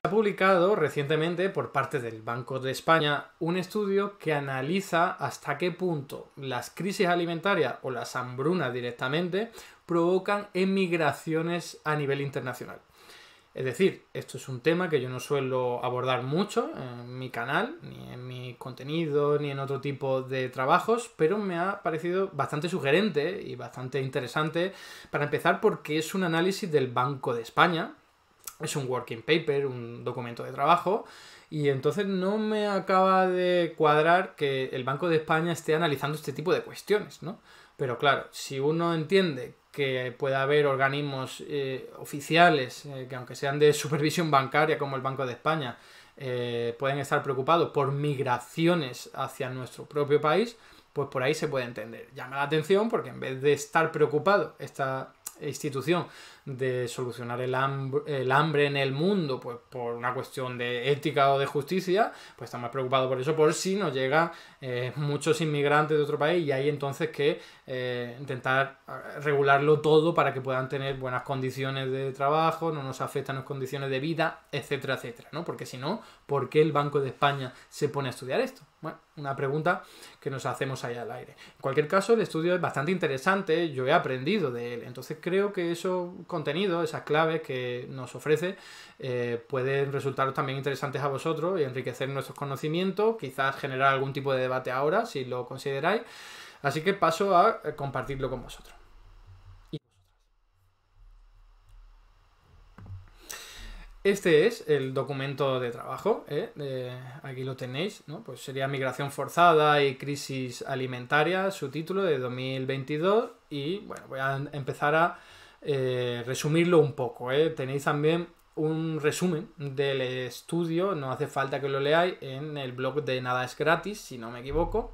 ha publicado recientemente por parte del Banco de España un estudio que analiza hasta qué punto las crisis alimentarias o las hambrunas directamente provocan emigraciones a nivel internacional. Es decir, esto es un tema que yo no suelo abordar mucho en mi canal, ni en mi contenido, ni en otro tipo de trabajos, pero me ha parecido bastante sugerente y bastante interesante, para empezar porque es un análisis del Banco de España, es un working paper, un documento de trabajo, y entonces no me acaba de cuadrar que el Banco de España esté analizando este tipo de cuestiones, ¿no? Pero claro, si uno entiende que puede haber organismos oficiales que aunque sean de supervisión bancaria como el Banco de España pueden estar preocupados por migraciones hacia nuestro propio país, pues por ahí se puede entender. Llama la atención porque en vez de estar preocupado esta institución de solucionar el hambre en el mundo, pues por una cuestión de ética o de justicia, pues está más preocupado por eso, por si nos llegan muchos inmigrantes de otro país, y hay entonces que intentar regularlo todo para que puedan tener buenas condiciones de trabajo, no nos afectan las condiciones de vida, etcétera, etcétera, ¿no? Porque si no, ¿por qué el Banco de España se pone a estudiar esto? Bueno, una pregunta que nos hacemos ahí al aire. En cualquier caso, el estudio es bastante interesante, yo he aprendido de él, entonces creo que esos contenidos, esas claves que nos ofrece, pueden resultar también interesantes a vosotros y enriquecer nuestros conocimientos, quizás generar algún tipo de debate ahora, si lo consideráis. Así que paso a compartirlo con vosotros. Este es el documento de trabajo, aquí lo tenéis, ¿no? Pues sería Migración forzada y crisis alimentaria, su título de 2022, y bueno, voy a empezar a resumirlo un poco, Tenéis también un resumen del estudio, no hace falta que lo leáis, en el blog de Nada es Gratis, si no me equivoco.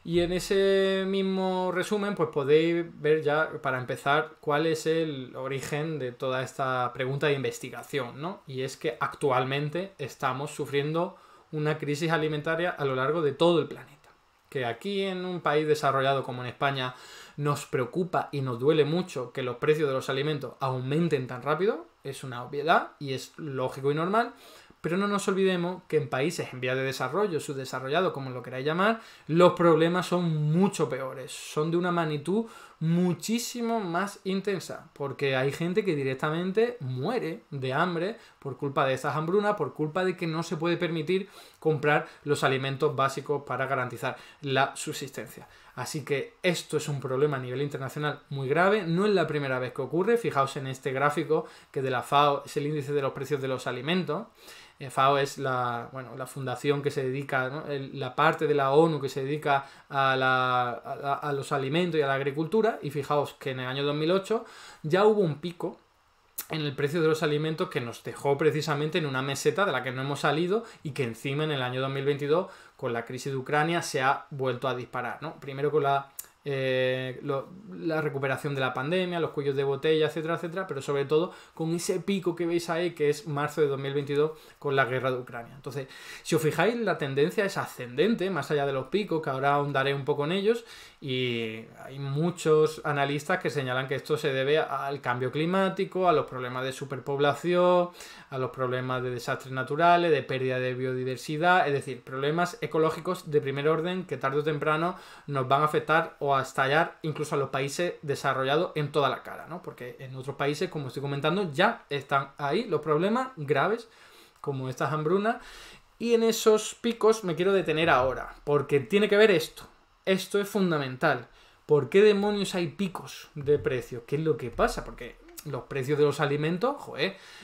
Y en ese mismo resumen pues podéis ver ya, para empezar, cuál es el origen de toda esta pregunta de investigación, ¿no? Y es que actualmente estamos sufriendo una crisis alimentaria a lo largo de todo el planeta. Que aquí en un país desarrollado como en España nos preocupa y nos duele mucho que los precios de los alimentos aumenten tan rápido, es una obviedad y es lógico y normal. Pero no nos olvidemos que en países en vías de desarrollo, subdesarrollados, como lo queráis llamar, los problemas son mucho peores, son de una magnitud muchísimo más intensa, porque hay gente que directamente muere de hambre por culpa de estas hambrunas, por culpa de que no se puede permitir comprar los alimentos básicos para garantizar la subsistencia. Así que esto es un problema a nivel internacional muy grave, no es la primera vez que ocurre. Fijaos en este gráfico que de la FAO es el índice de los precios de los alimentos. FAO es la fundación que se dedica, ¿no? La parte de la ONU que se dedica a los alimentos y a la agricultura, y fijaos que en el año 2008 ya hubo un pico en el precio de los alimentos que nos dejó precisamente en una meseta de la que no hemos salido, y que encima en el año 2022 con la crisis de Ucrania se ha vuelto a disparar, ¿no? Primero con la recuperación de la pandemia, los cuellos de botella, etcétera, etcétera, pero sobre todo con ese pico que veis ahí, que es marzo de 2022 con la guerra de Ucrania. Entonces, si os fijáis, la tendencia es ascendente, más allá de los picos, que ahora ahondaré un poco en ellos, y hay muchos analistas que señalan que esto se debe al cambio climático, a los problemas de superpoblación, a los problemas de desastres naturales, de pérdida de biodiversidad, es decir, problemas ecológicos de primer orden que tarde o temprano nos van a afectar o a estallar incluso a los países desarrollados en toda la cara, ¿no? Porque en otros países, como estoy comentando, ya están ahí los problemas graves como estas hambrunas, y en esos picos me quiero detener ahora, porque tiene que ver esto. Esto es fundamental. ¿Por qué demonios hay picos de precios? ¿Qué es lo que pasa? Porque los precios de los alimentos,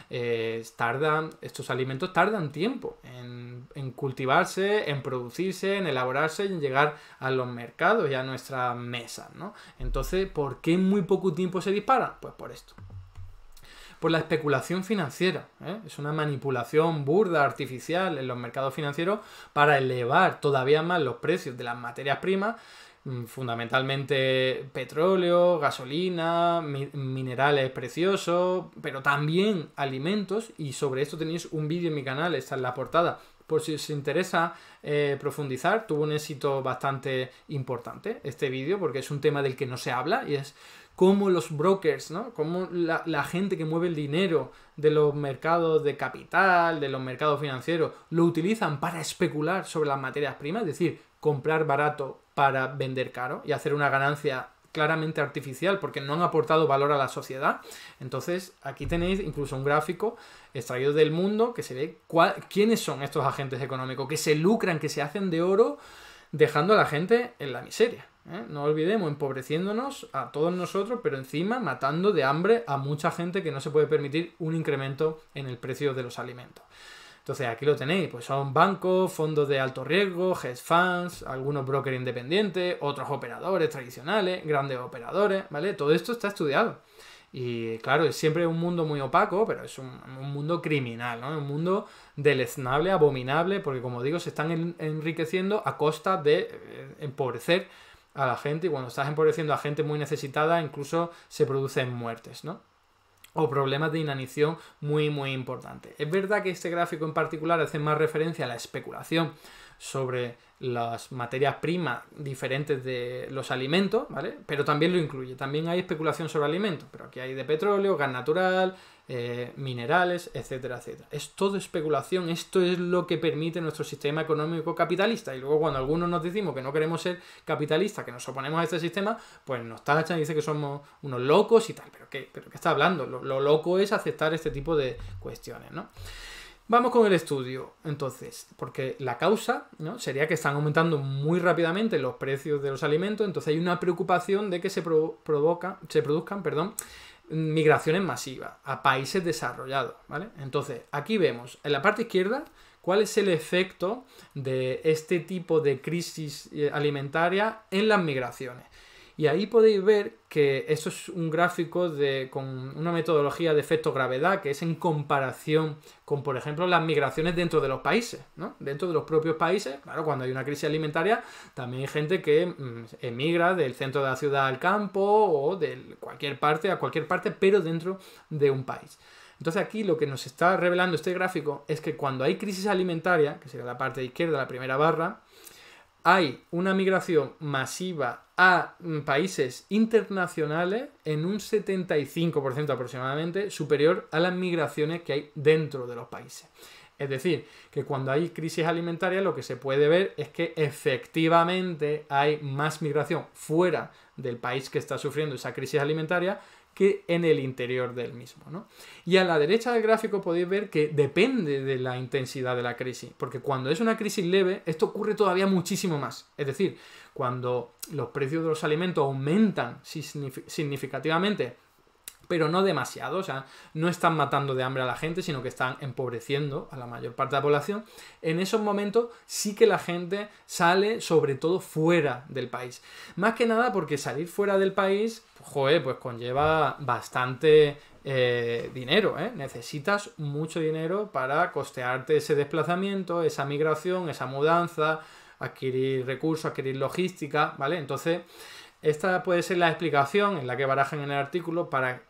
estos alimentos tardan tiempo en cultivarse, en producirse, en elaborarse y en llegar a los mercados y a nuestras mesas, ¿no? Entonces, ¿por qué en muy poco tiempo se disparan? Pues por esto. Por la especulación financiera, es una manipulación burda, artificial en los mercados financieros para elevar todavía más los precios de las materias primas, fundamentalmente petróleo, gasolina, minerales preciosos, pero también alimentos, y sobre esto tenéis un vídeo en mi canal, está en la portada, por si os interesa profundizar, tuvo un éxito bastante importante este vídeo, porque es un tema del que no se habla, y es cómo los brokers, ¿no? Cómo la gente que mueve el dinero de los mercados de capital, de los mercados financieros, lo utilizan para especular sobre las materias primas, es decir, comprar barato para vender caro y hacer una ganancia claramente artificial porque no han aportado valor a la sociedad. Entonces, aquí tenéis incluso un gráfico extraído del Mundo que se ve quiénes son estos agentes económicos que se lucran, que se hacen de oro dejando a la gente en la miseria. No olvidemos, empobreciéndonos a todos nosotros, pero encima matando de hambre a mucha gente que no se puede permitir un incremento en el precio de los alimentos. Entonces aquí lo tenéis, pues son bancos, fondos de alto riesgo, hedge funds, algunos brokers independientes, otros operadores tradicionales, grandes operadores, ¿vale? Todo esto está estudiado. Y claro, es siempre un mundo muy opaco, pero es un mundo criminal, ¿no? Un mundo deleznable, abominable, porque como digo, se están enriqueciendo a costa de empobrecer a la gente, y cuando estás empobreciendo a gente muy necesitada, incluso se producen muertes, ¿no? O problemas de inanición muy, muy importantes. Es verdad que este gráfico en particular hace más referencia a la especulación sobre las materias primas diferentes de los alimentos, ¿vale? Pero también lo incluye. También hay especulación sobre alimentos, pero aquí hay de petróleo, gas natural, minerales, etcétera, etcétera. Es todo especulación. Esto es lo que permite nuestro sistema económico capitalista. Y luego cuando algunos nos decimos que no queremos ser capitalistas, que nos oponemos a este sistema, pues nos tachan y dicen que somos unos locos y tal. ¿Pero qué está hablando? Lo loco es aceptar este tipo de cuestiones, ¿no? Vamos con el estudio, entonces, porque la causa, ¿no?, sería que están aumentando muy rápidamente los precios de los alimentos, entonces hay una preocupación de que se produzcan, migraciones masivas a países desarrollados, ¿vale? Entonces, aquí vemos, en la parte izquierda, cuál es el efecto de este tipo de crisis alimentaria en las migraciones. Y ahí podéis ver que esto es un gráfico con una metodología de efecto gravedad que es en comparación con, por ejemplo, las migraciones dentro de los países, ¿no? Dentro de los propios países, claro, cuando hay una crisis alimentaria, también hay gente que emigra del centro de la ciudad al campo o de cualquier parte a cualquier parte, pero dentro de un país. Entonces aquí lo que nos está revelando este gráfico es que cuando hay crisis alimentaria, que sería la parte de izquierda, la primera barra, hay una migración masiva a países internacionales en un 75% aproximadamente superior a las migraciones que hay dentro de los países. Es decir, que cuando hay crisis alimentaria lo que se puede ver es que efectivamente hay más migración fuera del país que está sufriendo esa crisis alimentaria que en el interior del mismo, ¿no? Y a la derecha del gráfico podéis ver que depende de la intensidad de la crisis, porque cuando es una crisis leve, esto ocurre todavía muchísimo más. Es decir, cuando los precios de los alimentos aumentan significativamente, pero no demasiado, o sea, no están matando de hambre a la gente, sino que están empobreciendo a la mayor parte de la población, en esos momentos sí que la gente sale sobre todo fuera del país. Más que nada porque salir fuera del país, joder, pues conlleva bastante dinero, ¿eh? Necesitas mucho dinero para costearte ese desplazamiento, esa migración, esa mudanza, adquirir recursos, adquirir logística, ¿vale? Entonces, esta puede ser la explicación en la que barajan en el artículo para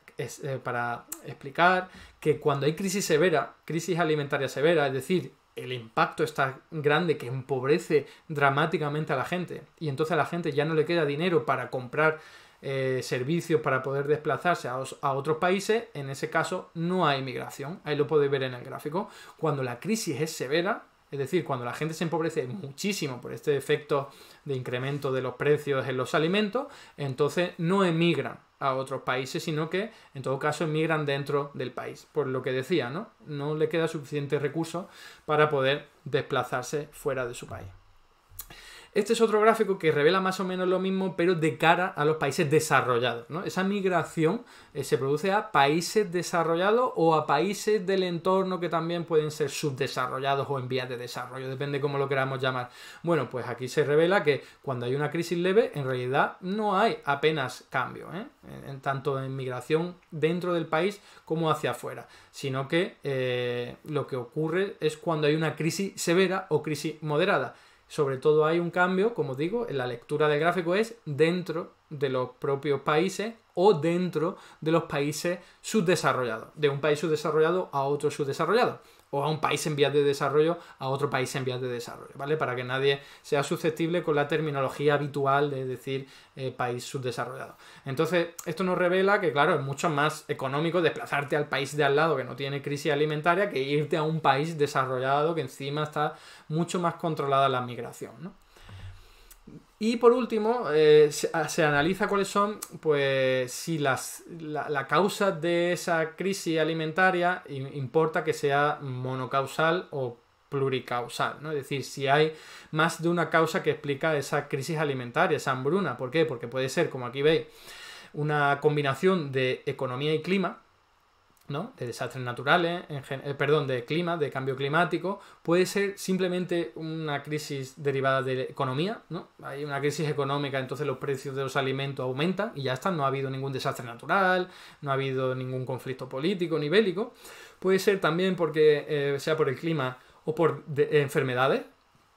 explicar que cuando hay crisis severa, crisis alimentaria severa, es decir, el impacto es tan grande que empobrece dramáticamente a la gente y entonces a la gente ya no le queda dinero para comprar servicios para poder desplazarse a otros países, en ese caso no hay migración. Ahí lo podéis ver en el gráfico. Cuando la crisis es severa, es decir, cuando la gente se empobrece muchísimo por este efecto de incremento de los precios en los alimentos, entonces no emigran a otros países, sino que en todo caso emigran dentro del país. Por lo que decía, ¿no? No le queda suficiente recurso para poder desplazarse fuera de su país. Este es otro gráfico que revela más o menos lo mismo, pero de cara a los países desarrollados, ¿no? Esa migración se produce a países desarrollados o a países del entorno que también pueden ser subdesarrollados o en vías de desarrollo, depende cómo lo queramos llamar. Bueno, pues aquí se revela que cuando hay una crisis leve, en realidad no hay apenas cambio, tanto en migración dentro del país como hacia afuera, sino que lo que ocurre es cuando hay una crisis severa o crisis moderada. Sobre todo hay un cambio, como digo, en la lectura del gráfico es dentro de los propios países o dentro de los países subdesarrollados, de un país subdesarrollado a otro subdesarrollado. o a un país en vías de desarrollo a otro país en vías de desarrollo, ¿vale? Para que nadie sea susceptible con la terminología habitual de decir país subdesarrollado. Entonces, esto nos revela que, claro, es mucho más económico desplazarte al país de al lado que no tiene crisis alimentaria que irte a un país desarrollado que encima está mucho más controlada la migración, ¿no? Y por último, se analiza cuáles son, pues, si la causa de esa crisis alimentaria importa que sea monocausal o pluricausal, ¿no? Es decir, si hay más de una causa que explica esa crisis alimentaria, esa hambruna. ¿Por qué? Porque puede ser, como aquí veis, una combinación de economía y clima, ¿no? De desastres naturales, de clima, de cambio climático. Puede ser simplemente una crisis derivada de economía, ¿no? Hay una crisis económica, entonces los precios de los alimentos aumentan y ya está, no ha habido ningún desastre natural, no ha habido ningún conflicto político ni bélico. Puede ser también porque sea por el clima o por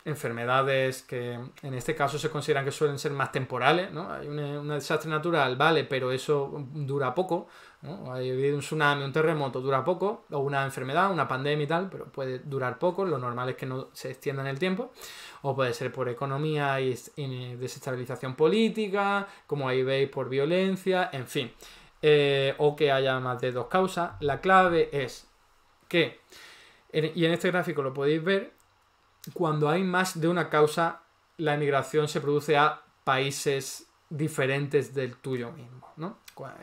enfermedades que en este caso se consideran que suelen ser más temporales, ¿no? Hay un desastre natural, vale, pero eso dura poco, ¿no? Hay un tsunami, un terremoto, dura poco, o una enfermedad, una pandemia y tal, pero puede durar poco, lo normal es que no se extienda en el tiempo, o puede ser por economía y desestabilización política, como ahí veis, por violencia, en fin, o que haya más de dos causas. La clave es que, y en este gráfico lo podéis ver, cuando hay más de una causa, la emigración se produce a países diferentes del tuyo mismo, ¿no?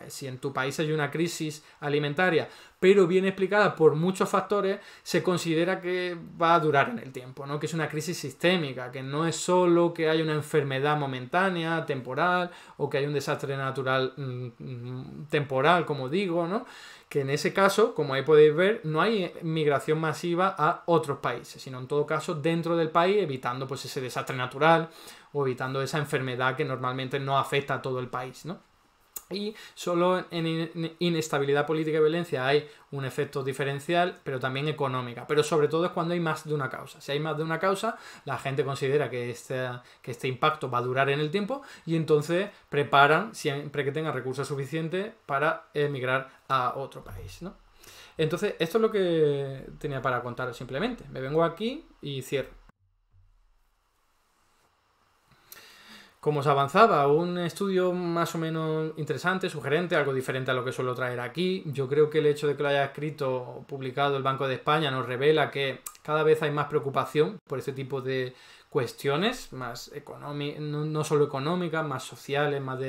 Si en tu país hay una crisis alimentaria, pero bien explicada por muchos factores, se considera que va a durar en el tiempo, ¿no? Que es una crisis sistémica, que no es solo que hay una enfermedad momentánea, temporal, o que hay un desastre natural temporal, como digo, ¿no? Que en ese caso, como ahí podéis ver, no hay migración masiva a otros países, sino en todo caso dentro del país, evitando pues ese desastre natural o evitando esa enfermedad que normalmente no afecta a todo el país, ¿no? Y solo en inestabilidad política y violencia hay un efecto diferencial, pero también económica. Pero sobre todo es cuando hay más de una causa. Si hay más de una causa, la gente considera que este impacto va a durar en el tiempo y entonces preparan, siempre que tengan recursos suficientes, para emigrar a otro país, ¿no? Entonces, esto es lo que tenía para contaros simplemente. Me vengo aquí y cierro. Como os avanzaba, un estudio más o menos interesante, sugerente, algo diferente a lo que suelo traer aquí. Yo creo que el hecho de que lo haya escrito o publicado el Banco de España nos revela que cada vez hay más preocupación por este tipo de cuestiones, más económicas, no solo económicas, más sociales, más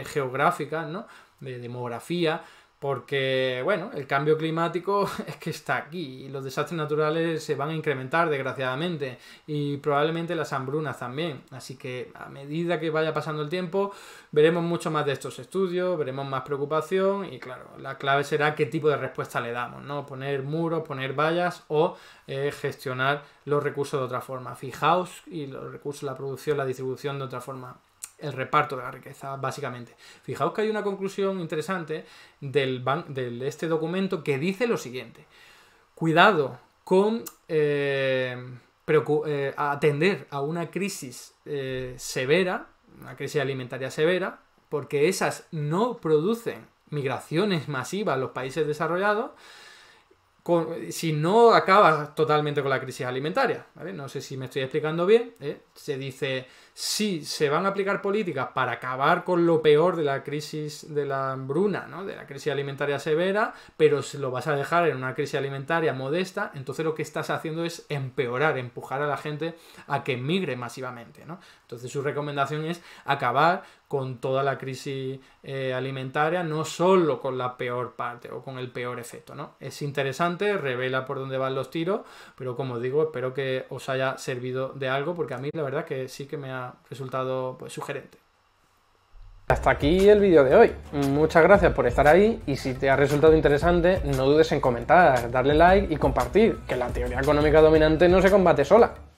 geográficas, ¿no? De demografía. Porque, bueno, el cambio climático es que está aquí y los desastres naturales se van a incrementar, desgraciadamente, y probablemente las hambrunas también. Así que a medida que vaya pasando el tiempo, veremos mucho más de estos estudios, veremos más preocupación y, claro, la clave será qué tipo de respuesta le damos, ¿no? Poner muros, poner vallas o gestionar los recursos de otra forma. Fijaos, y los recursos, la producción, la distribución de otra forma. El reparto de la riqueza, básicamente. Fijaos que hay una conclusión interesante de este documento que dice lo siguiente: cuidado con atender a una crisis severa, una crisis alimentaria severa, porque esas no producen migraciones masivas a los países desarrollados, si no acaba totalmente con la crisis alimentaria, ¿vale? No sé si me estoy explicando bien, ¿eh? Se dice, sí, se van a aplicar políticas para acabar con lo peor de la crisis de la hambruna, ¿no? De la crisis alimentaria severa, pero si lo vas a dejar en una crisis alimentaria modesta, entonces lo que estás haciendo es empeorar, empujar a la gente a que migre masivamente, ¿no? Entonces su recomendación es acabar con toda la crisis alimentaria, no solo con la peor parte o con el peor efecto, ¿no? Es interesante, revela por dónde van los tiros, pero como digo, espero que os haya servido de algo, porque a mí la verdad que sí que me ha resultado, pues, sugerente. Hasta aquí el vídeo de hoy. Muchas gracias por estar ahí y si te ha resultado interesante, no dudes en comentar, darle like y compartir, que la teoría económica dominante no se combate sola.